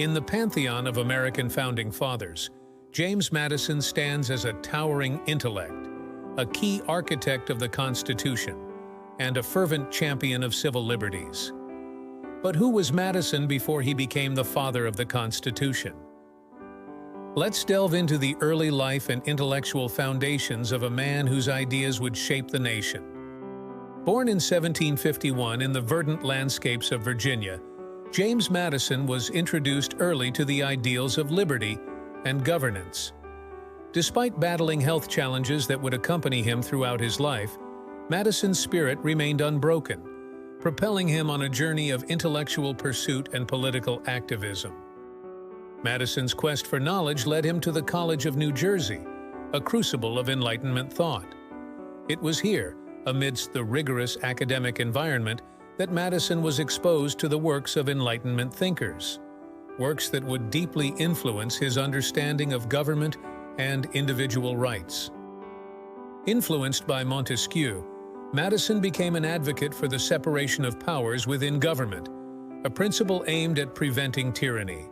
In the pantheon of American founding fathers, James Madison stands as a towering intellect, a key architect of the Constitution, and a fervent champion of civil liberties. But who was Madison before he became the father of the Constitution? Let's delve into the early life and intellectual foundations of a man whose ideas would shape the nation. Born in 1751 in the verdant landscapes of Virginia, James Madison was introduced early to the ideals of liberty and governance. Despite battling health challenges that would accompany him throughout his life, Madison's spirit remained unbroken, propelling him on a journey of intellectual pursuit and political activism. Madison's quest for knowledge led him to the College of New Jersey, a crucible of Enlightenment thought. It was here, amidst the rigorous academic environment, that Madison was exposed to the works of Enlightenment thinkers, works that would deeply influence his understanding of government and individual rights. Influenced by Montesquieu, Madison became an advocate for the separation of powers within government, a principle aimed at preventing tyranny.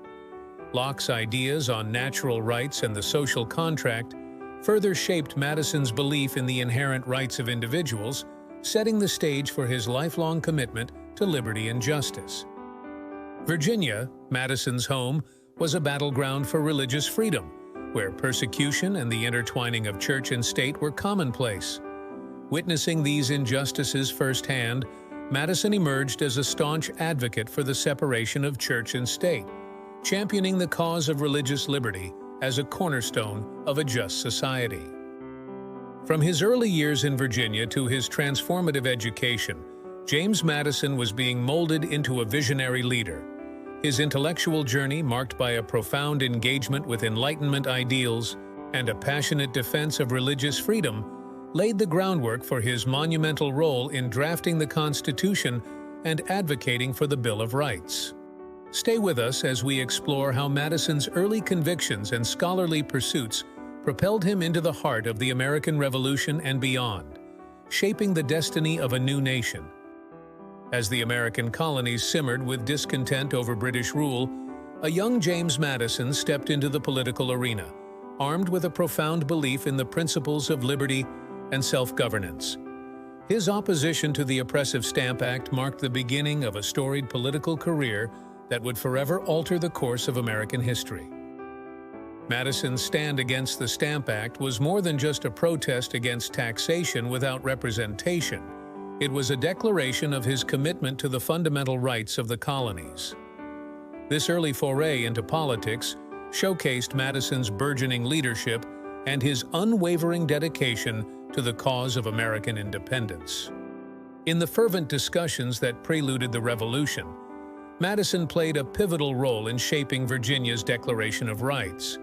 Locke's ideas on natural rights and the social contract further shaped Madison's belief in the inherent rights of individuals, setting the stage for his lifelong commitment to liberty and justice. Virginia, Madison's home, was a battleground for religious freedom, where persecution and the intertwining of church and state were commonplace. Witnessing these injustices firsthand, Madison emerged as a staunch advocate for the separation of church and state, championing the cause of religious liberty as a cornerstone of a just society. From his early years in Virginia to his transformative education, James Madison was being molded into a visionary leader. His intellectual journey, marked by a profound engagement with Enlightenment ideals and a passionate defense of religious freedom, laid the groundwork for his monumental role in drafting the Constitution and advocating for the Bill of Rights. Stay with us as we explore how Madison's early convictions and scholarly pursuits propelled him into the heart of the American Revolution and beyond, shaping the destiny of a new nation. As the American colonies simmered with discontent over British rule, a young James Madison stepped into the political arena, armed with a profound belief in the principles of liberty and self-governance. His opposition to the oppressive Stamp Act marked the beginning of a storied political career that would forever alter the course of American history. Madison's stand against the Stamp Act was more than just a protest against taxation without representation. It was a declaration of his commitment to the fundamental rights of the colonies. This early foray into politics showcased Madison's burgeoning leadership and his unwavering dedication to the cause of American independence. In the fervent discussions that preluded the Revolution, Madison played a pivotal role in shaping Virginia's Declaration of Rights.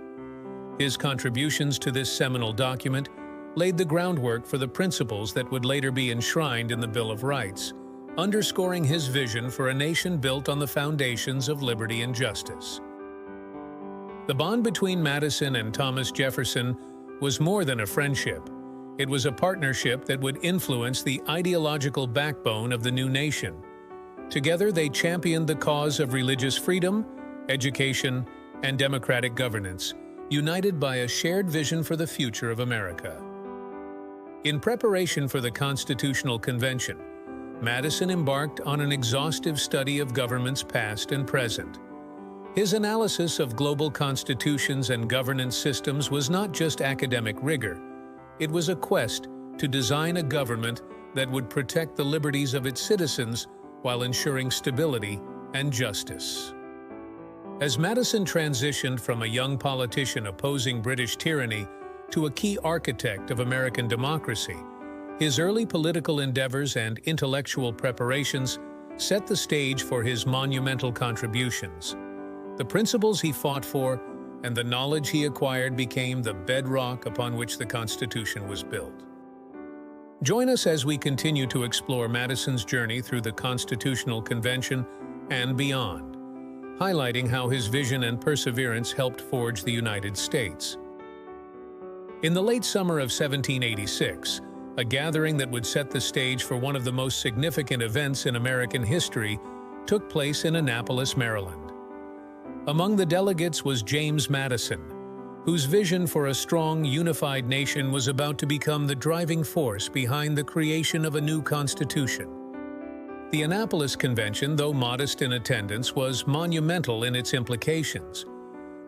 His contributions to this seminal document laid the groundwork for the principles that would later be enshrined in the Bill of Rights, underscoring his vision for a nation built on the foundations of liberty and justice. The bond between Madison and Thomas Jefferson was more than a friendship. It was a partnership that would influence the ideological backbone of the new nation. Together, they championed the cause of religious freedom, education, and democratic governance, united by a shared vision for the future of America. In preparation for the Constitutional Convention, Madison embarked on an exhaustive study of governments past and present. His analysis of global constitutions and governance systems was not just academic rigor. It was a quest to design a government that would protect the liberties of its citizens while ensuring stability and justice. As Madison transitioned from a young politician opposing British tyranny to a key architect of American democracy, his early political endeavors and intellectual preparations set the stage for his monumental contributions. The principles he fought for and the knowledge he acquired became the bedrock upon which the Constitution was built. Join us as we continue to explore Madison's journey through the Constitutional Convention and beyond, highlighting how his vision and perseverance helped forge the United States. In the late summer of 1786, a gathering that would set the stage for one of the most significant events in American history took place in Annapolis, Maryland. Among the delegates was James Madison, whose vision for a strong, unified nation was about to become the driving force behind the creation of a new constitution. The Annapolis Convention, though modest in attendance, was monumental in its implications.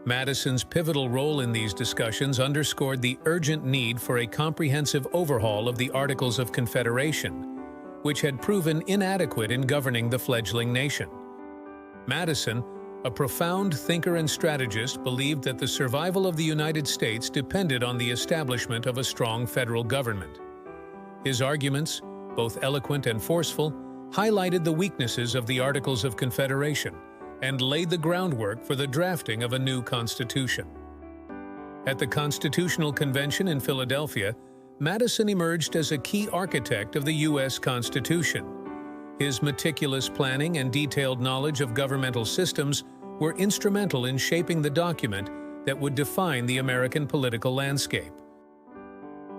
Madison's pivotal role in these discussions underscored the urgent need for a comprehensive overhaul of the Articles of Confederation, which had proven inadequate in governing the fledgling nation. Madison, a profound thinker and strategist, believed that the survival of the United States depended on the establishment of a strong federal government. His arguments, both eloquent and forceful, highlighted the weaknesses of the Articles of Confederation and laid the groundwork for the drafting of a new constitution. At the Constitutional Convention in Philadelphia, Madison emerged as a key architect of the U.S. Constitution. His meticulous planning and detailed knowledge of governmental systems were instrumental in shaping the document that would define the American political landscape.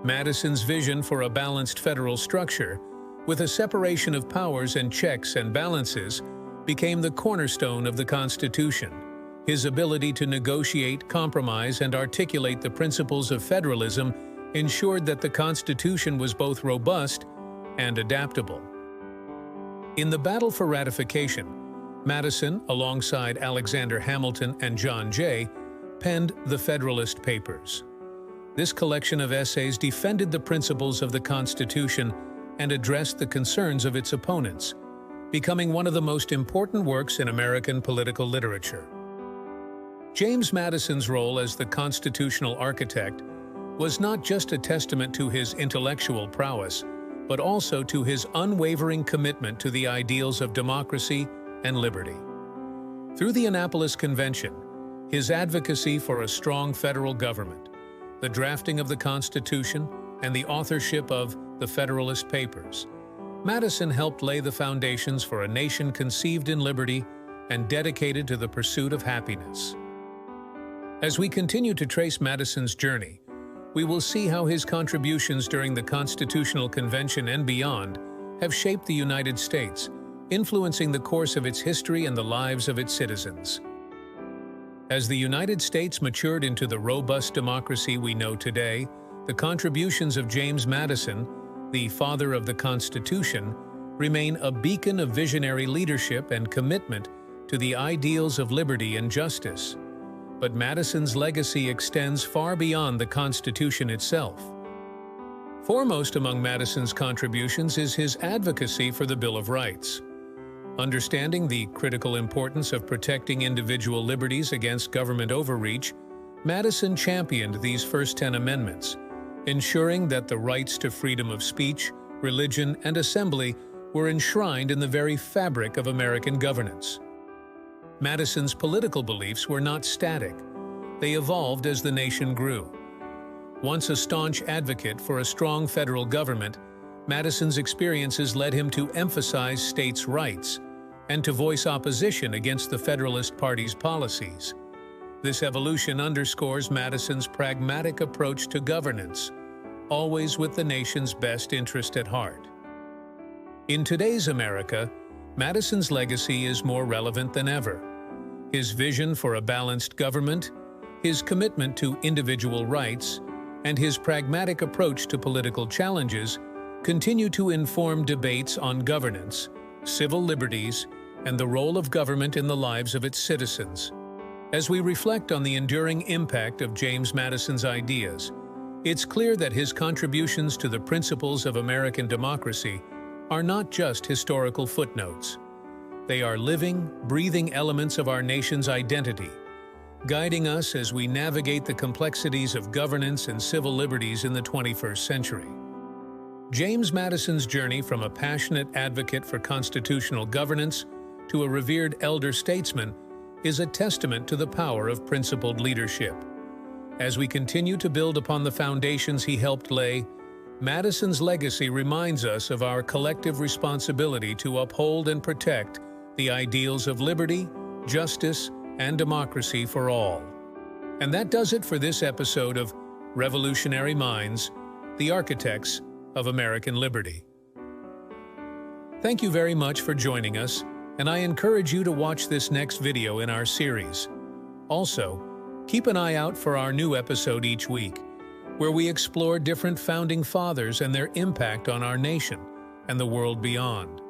Madison's vision for a balanced federal structure, with a separation of powers and checks and balances, became the cornerstone of the Constitution. His ability to negotiate, compromise, and articulate the principles of federalism ensured that the Constitution was both robust and adaptable. In the battle for ratification, Madison, alongside Alexander Hamilton and John Jay, penned the Federalist Papers. This collection of essays defended the principles of the Constitution and addressed the concerns of its opponents, becoming one of the most important works in American political literature. James Madison's role as the constitutional architect was not just a testament to his intellectual prowess, but also to his unwavering commitment to the ideals of democracy and liberty. Through the Annapolis Convention, his advocacy for a strong federal government, the drafting of the Constitution, and the authorship of the Federalist Papers, Madison helped lay the foundations for a nation conceived in liberty and dedicated to the pursuit of happiness. As we continue to trace Madison's journey, we will see how his contributions during the Constitutional Convention and beyond have shaped the United States, influencing the course of its history and the lives of its citizens. As the United States matured into the robust democracy we know today, the contributions of James Madison, the father of the Constitution, remain a beacon of visionary leadership and commitment to the ideals of liberty and justice. But Madison's legacy extends far beyond the Constitution itself. Foremost among Madison's contributions is his advocacy for the Bill of Rights. Understanding the critical importance of protecting individual liberties against government overreach, Madison championed these first 10 amendments, ensuring that the rights to freedom of speech, religion, and assembly were enshrined in the very fabric of American governance. Madison's political beliefs were not static. They evolved as the nation grew. Once a staunch advocate for a strong federal government, Madison's experiences led him to emphasize states' rights and to voice opposition against the Federalist Party's policies. This evolution underscores Madison's pragmatic approach to governance, always with the nation's best interest at heart. In today's America, Madison's legacy is more relevant than ever. His vision for a balanced government, his commitment to individual rights, and his pragmatic approach to political challenges continue to inform debates on governance, civil liberties, and the role of government in the lives of its citizens. As we reflect on the enduring impact of James Madison's ideas, it's clear that his contributions to the principles of American democracy are not just historical footnotes. They are living, breathing elements of our nation's identity, guiding us as we navigate the complexities of governance and civil liberties in the 21st century. James Madison's journey from a passionate advocate for constitutional governance to a revered elder statesman is a testament to the power of principled leadership. As we continue to build upon the foundations he helped lay, Madison's legacy reminds us of our collective responsibility to uphold and protect the ideals of liberty, justice, and democracy for all. And that does it for this episode of Revolutionary Minds, the Architects of American Liberty. Thank you very much for joining us, and I encourage you to watch this next video in our series, Also, keep an eye out for our new episode each week, where we explore different founding fathers and their impact on our nation and the world beyond.